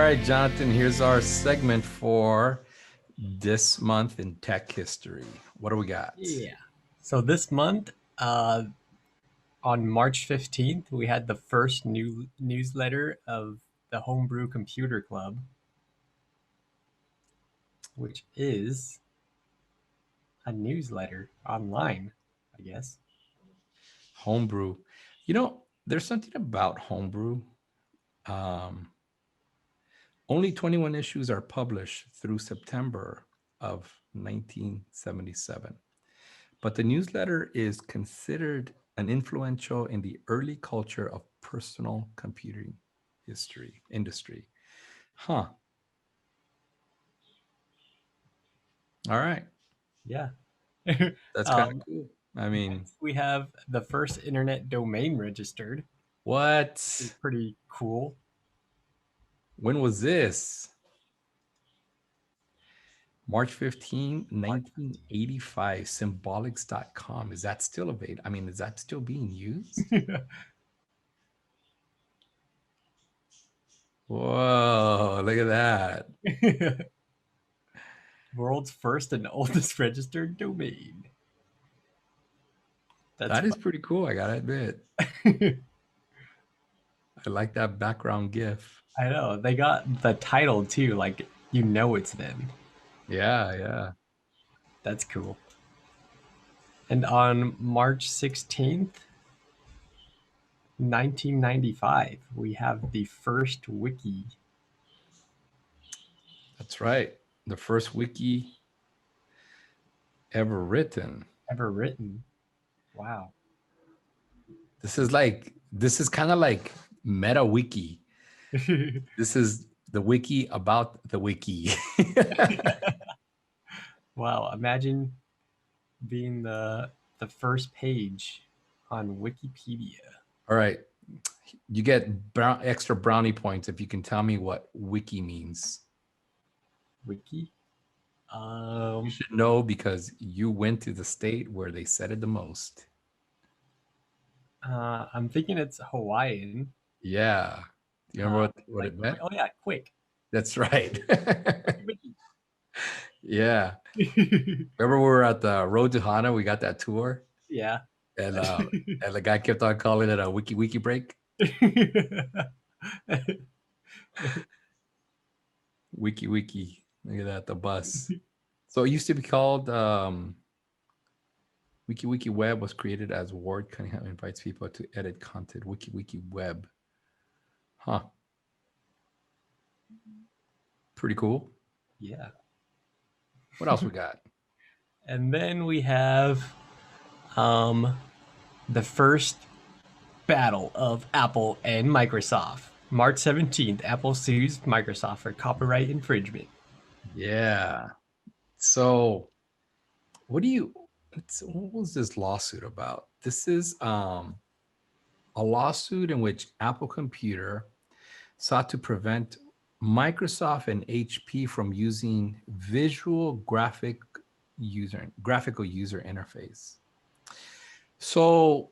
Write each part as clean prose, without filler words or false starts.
right, Jonathan, here's our segment for this month in tech history. What do we got? Yeah. So this month, on March 15th, we had the first new newsletter of the Homebrew Computer Club, which is a newsletter online, I guess. Homebrew. You know, there's something about Homebrew. Only 21 issues are published through September of 1977. But the newsletter is considered an influential in the early culture of personal computing industry. Huh. All right. Yeah. That's kind of cool. I mean, Next we have the first internet domain registered. what? It's pretty cool. When was this? March 15, 1985, symbolics.com. Is that still available? I mean, is that still being used? Whoa, look at that. World's first and oldest registered domain. That is pretty cool, I gotta admit. I like that background GIF. I know. They got the title too, like you know it's them. Yeah, yeah. That's cool. And on March 16th, 1995, we have the first wiki. That's right. The first wiki ever written. Ever written. Wow. This is kind of like meta wiki. This is the wiki about the wiki. Wow. Imagine being the first page on Wikipedia. All right. You get extra brownie points if you can tell me what wiki means. Wiki? You should know because you went to the state where they said it the most. I'm thinking it's Hawaiian. Yeah. Do you remember what like, it meant? Oh yeah, quick. That's right. Wiki. Yeah. Remember we were at the Road to Hana? We got that tour. Yeah. And the guy kept on calling it a wiki break. Wiki. Look at that, the bus. So it used to be called Wiki Web was created as Ward Cunningham invites people to edit content. Wiki Web. Huh. Pretty cool. Yeah. What else we got? And then we have the first battle of Apple and Microsoft. March 17th, Apple sues Microsoft for copyright infringement. Yeah. So what was this lawsuit about? This is a lawsuit in which Apple Computer sought to prevent Microsoft and HP from using graphical user interface. So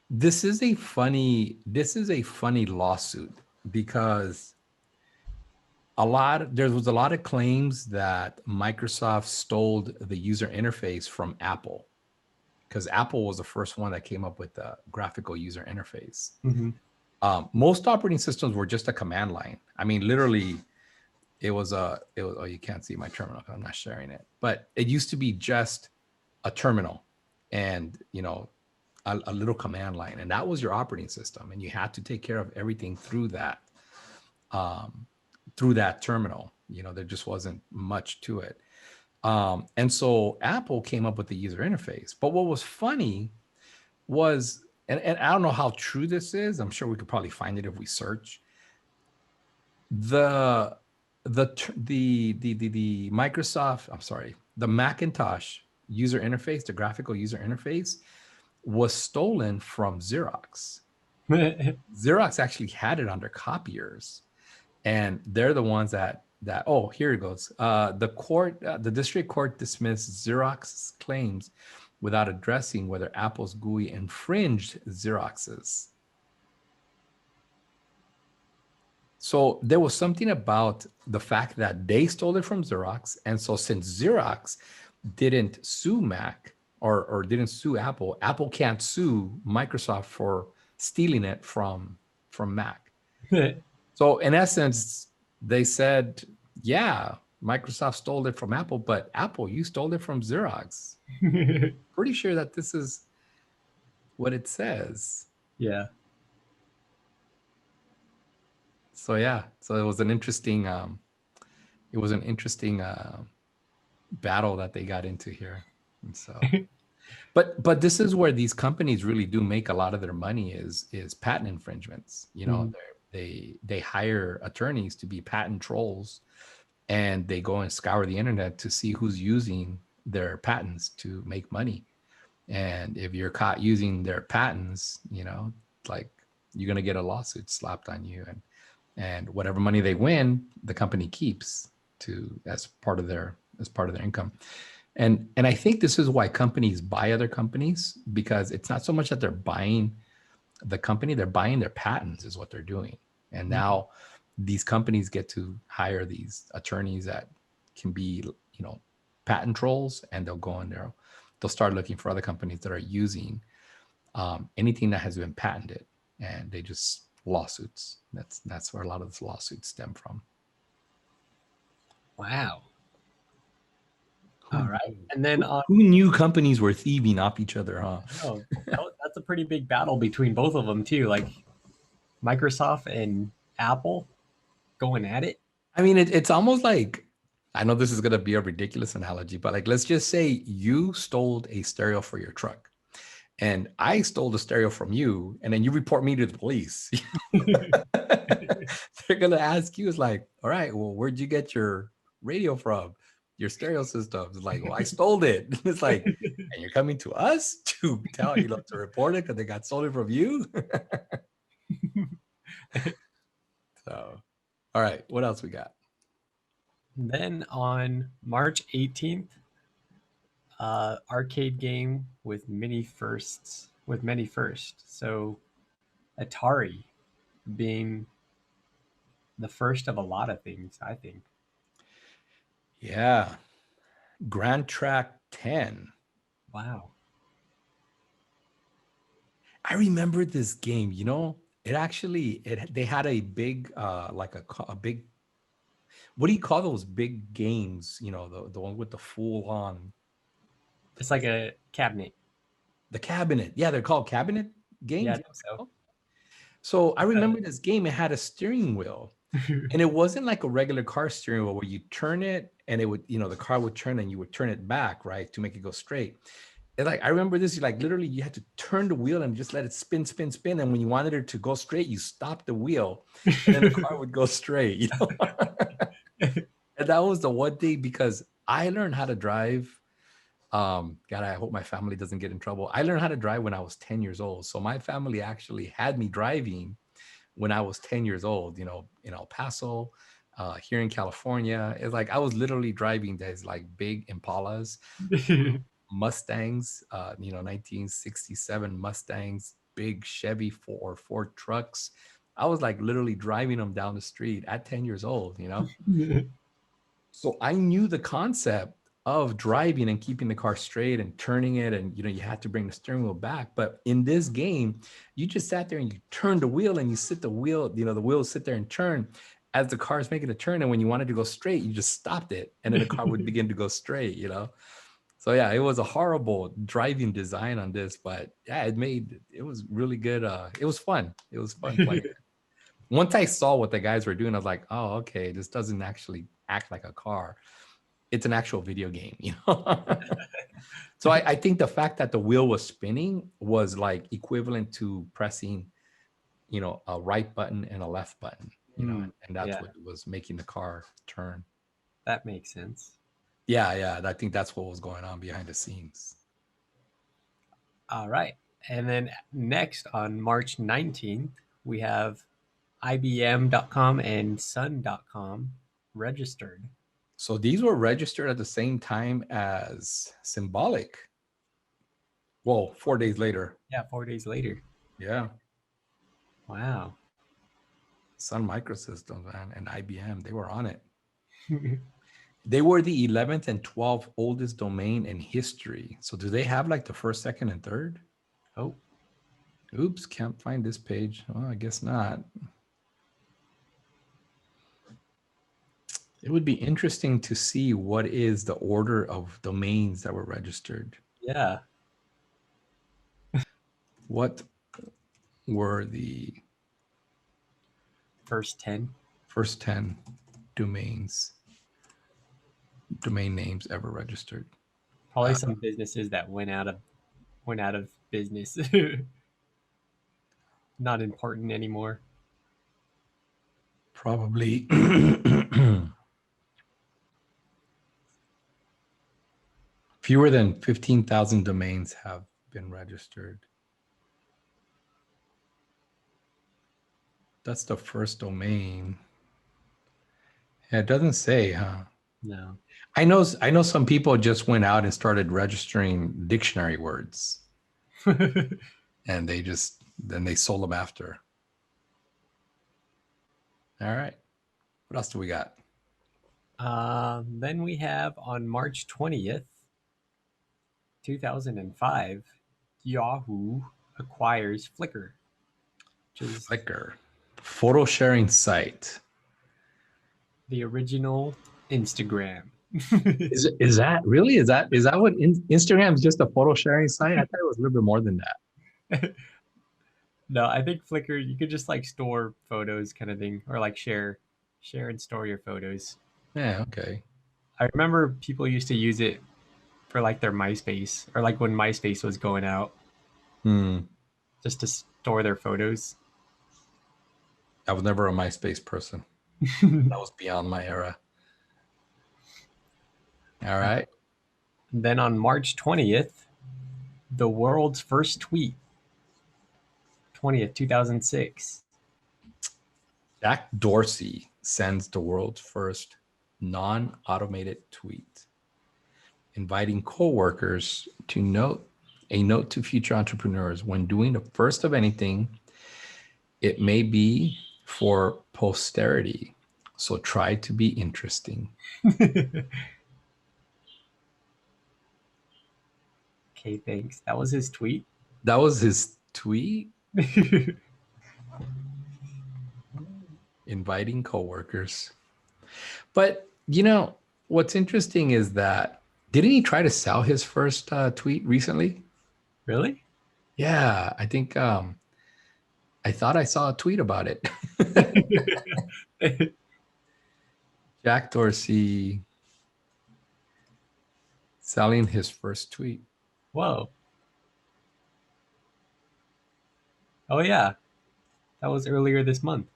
this is a funny lawsuit because there was a lot of claims that Microsoft stole the user interface from Apple because Apple was the first one that came up with the graphical user interface. Mm-hmm. Most operating systems were just a command line. I mean, literally, it was oh, you can't see my terminal. I'm not sharing it, but it used to be just a terminal and, a little command line, and that was your operating system. And you had to take care of everything through that terminal. There just wasn't much to it. And so Apple came up with the user interface. But what was funny was, and I don't know how true this is. I'm sure we could probably find it if we search. The Macintosh user interface, the graphical user interface, was stolen from Xerox. Xerox actually had it on their copiers, and they're the ones that oh, here it goes. The district court dismissed Xerox's claims without addressing whether Apple's GUI infringed Xerox's. So there was something about the fact that they stole it from Xerox. And so since Xerox didn't sue Mac or didn't sue Apple, Apple can't sue Microsoft for stealing it from Mac. So in essence, they said, yeah, Microsoft stole it from Apple, but Apple, you stole it from Xerox. Pretty sure that this is what it says. Yeah. So yeah, so it was an interesting battle that they got into here. And so but this is where these companies really do make a lot of their money is patent infringements. You know, Mhm. they hire attorneys to be patent trolls, and they go and scour the internet to see who's using their patents to make money. And if you're caught using their patents, you know, like you're going to get a lawsuit slapped on you, and whatever money they win, the company keeps to as part of their income. And I think this is why companies buy other companies, because it's not so much that they're buying the company, they're buying their patents is what they're doing. And now these companies get to hire these attorneys that can be, you know, patent trolls, and they'll go in there, they'll start looking for other companies that are using anything that has been patented, and they just lawsuits. That's where a lot of these lawsuits stem from. Wow. Who All right. knew? And then on, Who knew companies were thieving off each other, huh? oh, that's a pretty big battle between both of them too. Like Microsoft and Apple going at it. I mean, it's almost like, I know this is going to be a ridiculous analogy, but like, let's just say you stole a stereo for your truck, and I stole the stereo from you, and then you report me to the police. They're going to ask you, it's like, all right, well, where'd you get your radio from? Your stereo system? It's like, well, I stole it. It's like, and you're coming to us to tell, you know, to report it because they got stolen from you. So, all right, what else we got? Then on March 18th, arcade game with many firsts. So Atari being the first of a lot of things, I think. Yeah, Grand Track 10. Wow. I remember this game, you know, it actually they had a big like a big, what do you call those big games, you know, the one with the full on, It's like a cabinet. the cabinet. Yeah, they're called cabinet Yeah, I games. think so. So I Uh, remember this game, it had a steering wheel, and it wasn't like a regular car steering wheel where you turn it and it would, you know, the car would turn and you would turn it back, right, to make it go straight. And like I remember this, like literally you had to turn the wheel and just let it spin, spin, spin. And when you wanted it to go straight, you stopped the wheel, and then the car would go straight, you know. And that was the one thing, because I learned how to drive. God, I hope my family doesn't get in trouble. I learned how to drive when I was 10 years old. So my family actually had me driving when I was 10 years old, you know, in El Paso, here in California. It's like I was literally driving these like big Impalas, Mustangs, you know, 1967 Mustangs, big Chevy Ford trucks. I was like literally driving them down the street at 10 years old, you know? So I knew the concept of driving and keeping the car straight and turning it. And, you know, you had to bring the steering wheel back. But in this game, you just sat there and you turned the wheel and you sit the wheel, you know, the wheel sit there and turn as the car is making a turn. And when you wanted to go straight, you just stopped it. And then the car would begin to go straight, you know? So yeah, it was a horrible driving design on this, but yeah, it was really good. It was fun. It was fun playing. Once I saw what the guys were doing, I was like, oh, okay, this doesn't actually act like a car. It's an actual video game, you know? So I think the fact that the wheel was spinning was like equivalent to pressing, you know, a right button and a left button, you know, Mm, and that's yeah, what was making the car turn. that makes sense. Yeah, yeah. I think that's what was going on behind the scenes. All right. And then next on March 19th, we have IBM.com and Sun.com registered. So these were registered at the same time as Symbolic. Well, 4 days later. Yeah, 4 days later. Yeah. Wow. Sun Microsystems, man, and IBM, they were on it. They were the 11th and 12th oldest domain in history. So do they have like the first, second, and third? Oh, Oops, can't find this page. Well, I guess not. It would be interesting to see what is the order of domains that were registered. yeah. What were the First 10. first 10 domain names ever registered? Probably some businesses that went out of business. Not important anymore. Probably fewer than 15,000 domains have been registered. That's the first domain. Yeah, it doesn't say, huh? No. I know some people just went out and started registering dictionary words, and then they sold them after. All right. What else do we got? Then we have on March 20th, 2005, Yahoo acquires Flickr, which is Flickr, photo sharing site. the original Instagram. Is that really? Is that what Instagram is, just a photo sharing site? I thought it was a little bit more than that. No, I think Flickr, you could just like store photos kind of thing, or like share and store your photos. Yeah, okay. I remember people used to use it for like their MySpace, or like when MySpace was going out, just to store their photos. I was never a MySpace person. That was beyond my era. All right. Then on March 20th, the world's first tweet, 20th, 2006. Jack Dorsey sends the world's first non-automated tweet, inviting coworkers to note to future entrepreneurs: when doing the first of anything, it may be for posterity. So try to be interesting. Okay, thanks. That was his tweet. That was his tweet, inviting coworkers. But what's interesting is that, didn't he try to sell his first tweet recently? Really? Yeah, I think I thought I saw a tweet about it. Jack Dorsey selling his first tweet Whoa. Oh, yeah. That was earlier this month.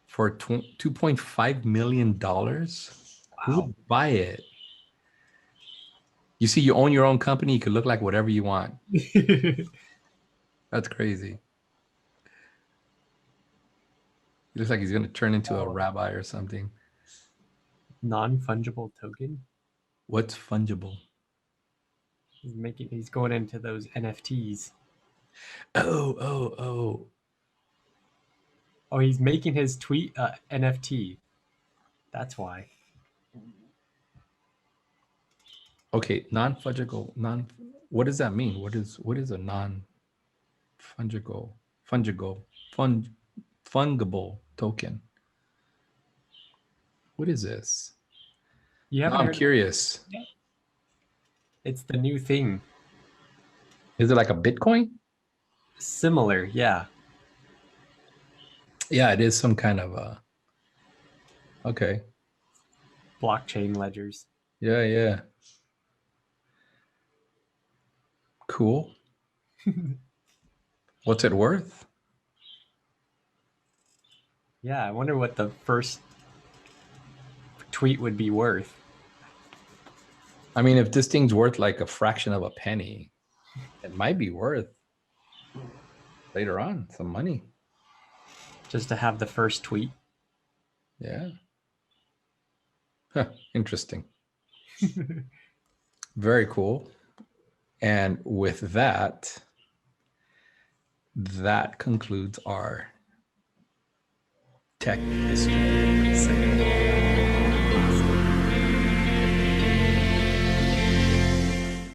for $2.5 million. Who Wow. would buy it? You see, you own your own company. You can look like whatever you want. That's crazy. He looks like he's going to turn into a rabbi or something. Non-fungible token. What's fungible? He's going into those NFTs. Oh. Oh, he's making his tweet NFT. That's why. Okay, non-fungible. What does that mean? What is a non-fungible fungible token? What is this? You Now haven't I'm heard? curious. It's the new thing. Is it like a Bitcoin? Similar, yeah. Yeah, it is some kind of a. Okay. Blockchain ledgers. Yeah. Cool. What's it worth? Yeah, I wonder what the first tweet would be worth. I mean, if this thing's worth like a fraction of a penny, it might be worth later on some money. Just to have the first tweet. Yeah. Huh, interesting. Very cool. And with that concludes our tech history.